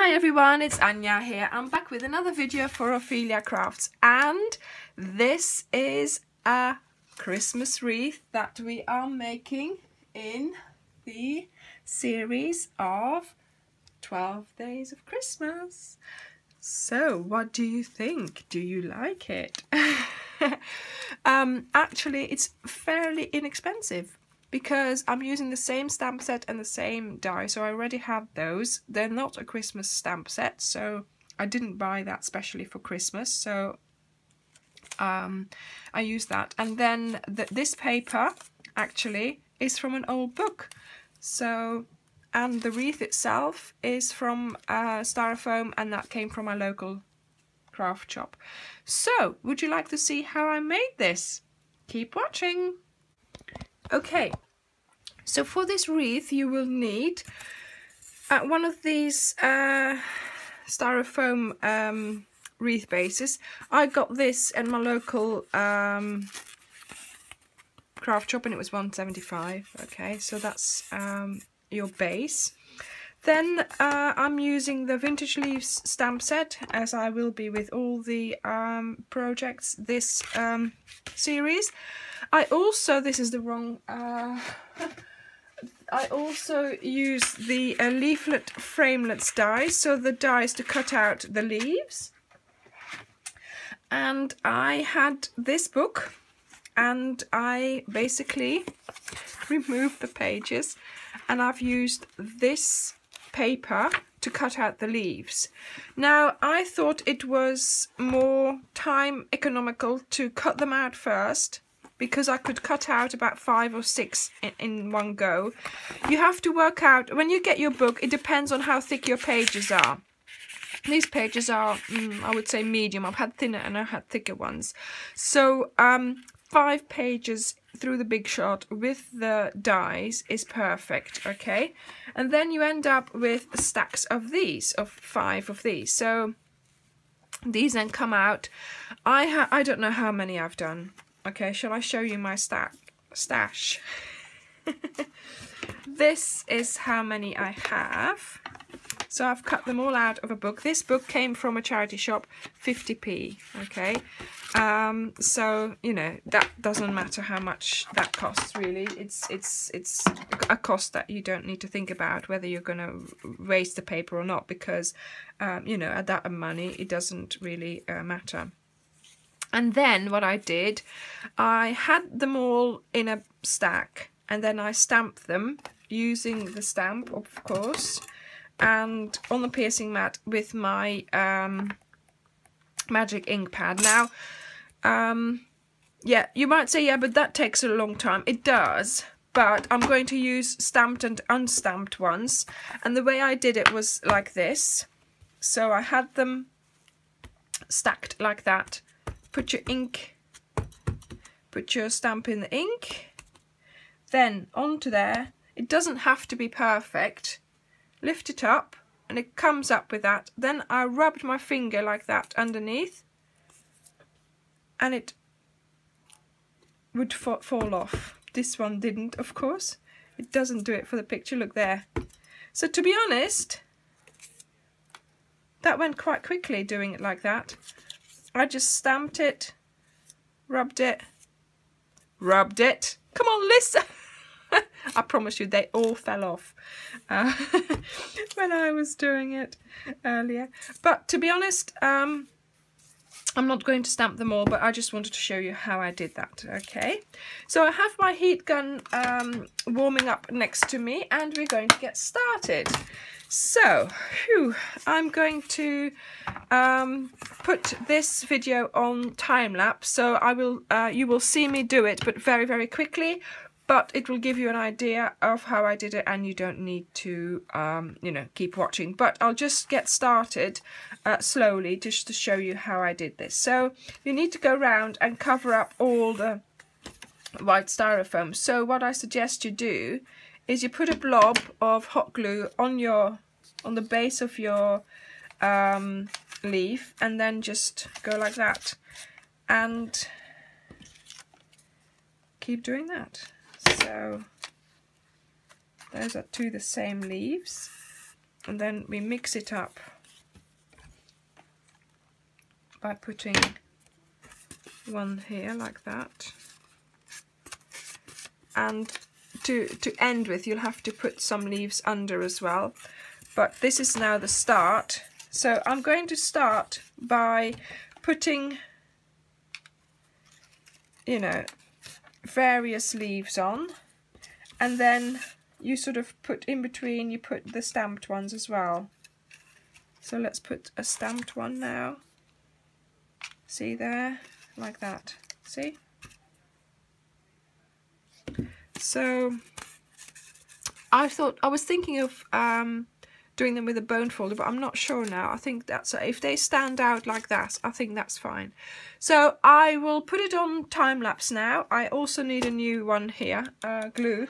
Hi everyone, it's Anja here. I'm back with another video for Ophelia Crafts, and this is a Christmas wreath that we are making in the series of 12 Days of Christmas. So what do you think? Do you like it? Actually, it's fairly inexpensive, because I'm using the same stamp set and the same die, so I already have those. They're not a Christmas stamp set, so I didn't buy that specially for Christmas, so I use that. And then this paper actually is from an old book, so, and the wreath itself is from styrofoam, and that came from my local craft shop. So, would you like to see how I made this? Keep watching! Okay, so for this wreath you will need one of these styrofoam wreath bases. I got this in my local craft shop and it was $1.75. Okay, so that's your base. Then I'm using the Vintage Leaves stamp set, as I will be with all the projects this series. I also, this is the wrong, I also use the leaflet framelets dies, so the dies to cut out the leaves. And I had this book, and I basically removed the pages, and I've used this paper to cut out the leaves. Now, I thought it was more time economical to cut them out first, because I could cut out about 5 or 6 in one go. You have to work out, when you get your book, it depends on how thick your pages are. These pages are, I would say, medium. I've had thinner and I had thicker ones. So 5 pages through the Big Shot with the dies is perfect, okay? And then you end up with stacks of these, of 5 of these. So these then come out. I don't know how many I've done. Okay, shall I show you my stash? This is how many I have. So I've cut them all out of a book. This book came from a charity shop, 50p, okay? So, you know, that doesn't matter how much that costs, really. It's a cost that you don't need to think about whether you're going to waste the paper or not, because, you know, at that money, it doesn't really matter. And then what I did, I had them all in a stack, and then I stamped them using the stamp, of course, and on the piercing mat with my magic ink pad. Now, yeah, you might say, yeah, but that takes a long time. It does, but I'm going to use stamped and unstamped ones, and the way I did it was like this. So I had them stacked like that. Put your ink, put your stamp in the ink, then onto there. It doesn't have to be perfect. Lift it up and it comes up with that. Then I rubbed my finger like that underneath, and it would fall off. This one didn't, of course. It doesn't do it for the picture, look there. So to be honest, that went quite quickly doing it like that. I just stamped it, rubbed it. Come on, listen. I promise you, they all fell off when I was doing it earlier. But to be honest, I'm not going to stamp them all, but I just wanted to show you how I did that, okay? So I have my heat gun warming up next to me, and we're going to get started. So, I'm going to put this video on time lapse, so I will, you will see me do it, but very, very quickly. But it will give you an idea of how I did it, and you don't need to, you know, keep watching. But I'll just get started slowly, just to show you how I did this. So you need to go round and cover up all the white styrofoam. So what I suggest you do is you put a blob of hot glue on the base of your leaf, and then just go like that, and keep doing that. So those are 2 the same leaves, and then we mix it up by putting one here like that. And to end with, you'll have to put some leaves under as well. But this is now the start. So I'm going to start by putting, you know, various leaves on, and then you sort of put in between, you put the stamped ones as well. So let's put a stamped one now. See there? Like that. See? So I was thinking of doing them with a bone folder, but I'm not sure now. I think that's, if they stand out like that, I think that's fine. So I will put it on time lapse now. I also need a new one here, glue,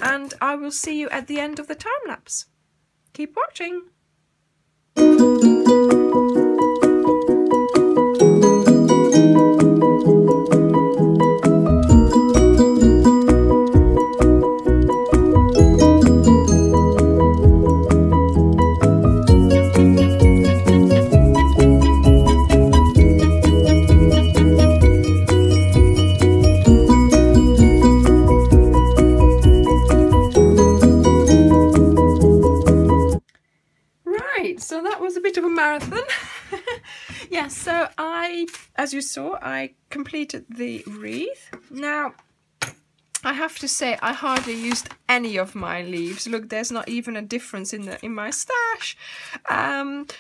and I will see you at the end of the time lapse. Keep watching. So that was a bit of a marathon. Yes, so as you saw, I completed the wreath. Now, I have to say I hardly used any of my leaves. Look, there's not even a difference in my stash.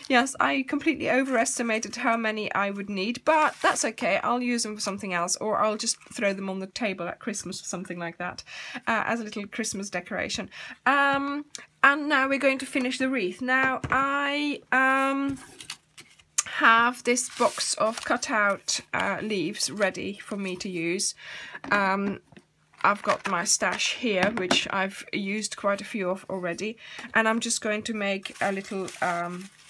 Yes, I completely overestimated how many I would need, but that's okay. I'll use them for something else, or I'll just throw them on the table at Christmas or something like that, as a little Christmas decoration. And now we're going to finish the wreath. Now I have this box of cutout leaves ready for me to use. I've got my stash here, which I've used quite a few of already, and I'm just going to make a little,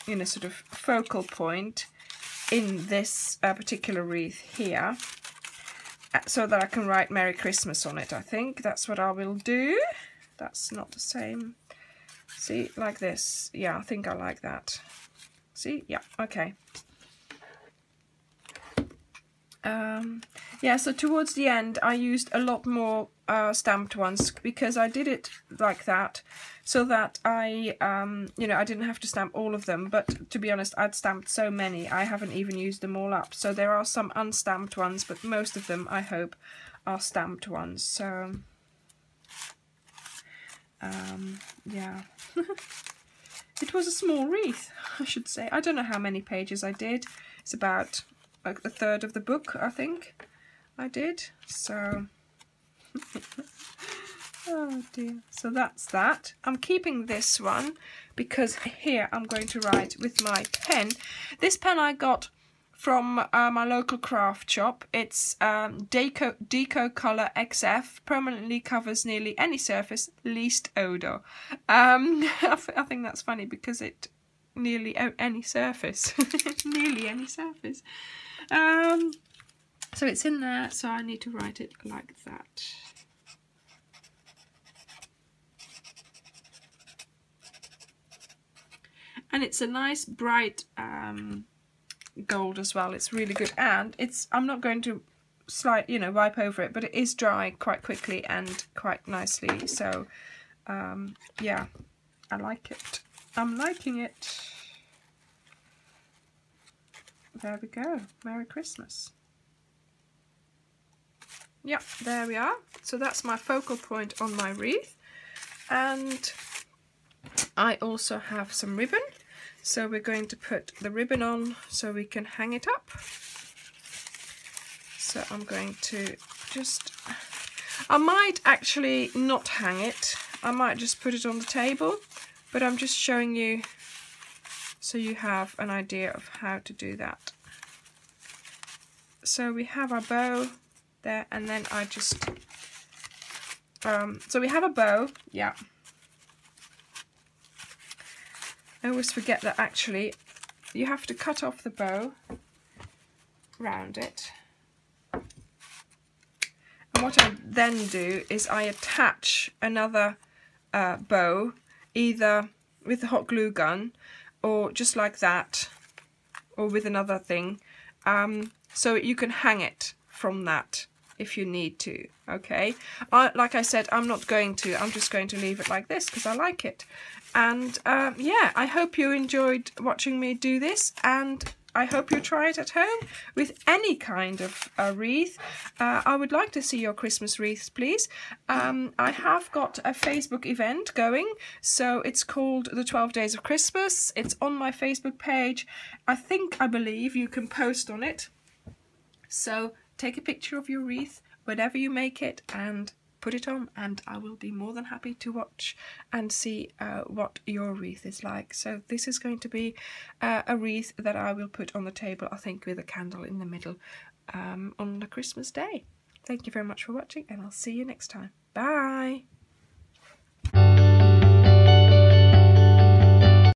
you know, sort of focal point in this particular wreath here, so that I can write Merry Christmas on it. I think that's what I will do. That's not the same. See, like this. Yeah, I think I like that. See? Yeah, okay. Yeah, so towards the end I used a lot more stamped ones, because I did it like that so that I, you know, I didn't have to stamp all of them. But to be honest, I'd stamped so many, I haven't even used them all up. So there are some unstamped ones, but most of them, I hope, are stamped ones. So, yeah. It was a small wreath, I should say. I don't know how many pages I did. It's about like a third of the book, I think I did. So, oh dear. So that's that. I'm keeping this one because here I'm going to write with my pen. This pen I got from my local craft shop. It's Deco Color XF, permanently covers nearly any surface, least odor. I think that's funny because it nearly any surface, nearly any surface. So it's in there, so I need to write it like that. And it's a nice bright gold as well. It's really good, and I'm not going to wipe over it, but it is dry quite quickly and quite nicely. So yeah, I like it. I'm liking it. There we go. Merry Christmas. Yeah, there we are. So that's my focal point on my wreath. And I also have some ribbon. So we're going to put the ribbon on so we can hang it up. So I'm going to just... I might actually not hang it. I might just put it on the table. But I'm just showing you so you have an idea of how to do that. So we have our bow there, and then I just... so we have a bow, yeah. I always forget that actually you have to cut off the bow round it. And what I then do is I attach another bow, either with the hot glue gun or just like that, or with another thing, so you can hang it from that if you need to. Okay, like I said, I'm not going to. I'm just going to leave it like this because I like it. And yeah, I hope you enjoyed watching me do this, and I hope you try it at home with any kind of wreath. I would like to see your Christmas wreaths, please. I have got a Facebook event going, so it's called the 12 Days of Christmas. It's on my Facebook page. I believe you can post on it. So take a picture of your wreath whenever you make it and put it on, and I will be more than happy to watch and see what your wreath is like. So this is going to be a wreath that I will put on the table, I think with a candle in the middle, on the Christmas day. Thank you very much for watching, and I'll see you next time. Bye!